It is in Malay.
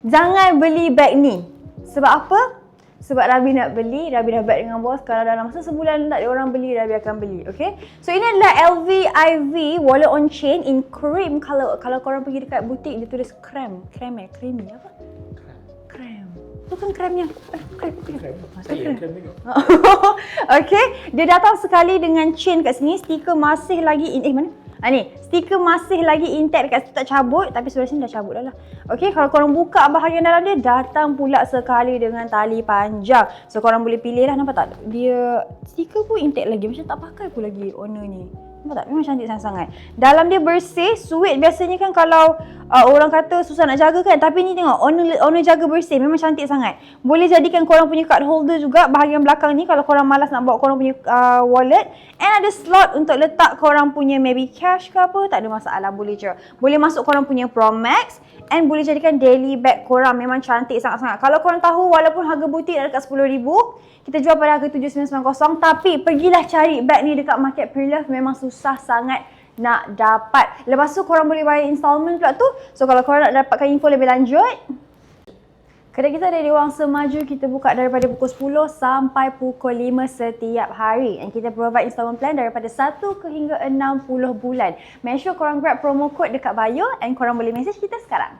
Jangan beli bag ni. Sebab apa? Sebab Rabi nak beli, Rabi dah bet dengan bos kalau dalam masa sebulan tak ada orang beli, Rabi akan beli. Okay? So ini adalah LV IV wallet on chain in cream color. Kalau korang pergi dekat butik dia tulis creamy apa? Krem. Tu kan kremnya. Krem. Okay, dia datang sekali dengan chain kat sini. Stiker masih lagi mana? Ni, stiker masih lagi intact dekat situ, tak cabut. Tapi sebelah sini dah cabut dah lah. Okay, kalau korang buka bahagian dalam dia, datang pula sekali dengan tali panjang. So korang boleh pilih lah, nampak tak? Dia, stiker pun intact lagi, macam tak pakai pun lagi owner ni. Nampak tak? Memang cantik sangat-sangat. Dalam dia bersih, sweet. Biasanya kan kalau orang kata susah nak jaga kan. Tapi ni tengok, owner jaga bersih. Memang cantik sangat. Boleh jadikan korang punya card holder juga bahagian belakang ni kalau korang malas nak bawa korang punya wallet. And ada slot untuk letak korang punya maybe cash ke apa. Tak ada masalah, boleh je. Boleh masuk korang punya Pro Max. And boleh jadikan daily bag korang. Memang cantik sangat-sangat. Kalau korang tahu walaupun harga butik dah dekat RM10,000, kita jual pada harga 7,990. Tapi pergilah cari bag ni dekat Market Pre-Love. Memang susah sangat nak dapat. Lepas tu korang boleh bayar installment pula tu. So kalau korang nak dapatkan info lebih lanjut, kedai kita ada di Wangsa Maju. Kita buka daripada pukul 10 sampai pukul 5 setiap hari. And kita provide installment plan daripada 1 hingga 60 bulan. Make sure korang grab promo code dekat bio and korang boleh message kita sekarang.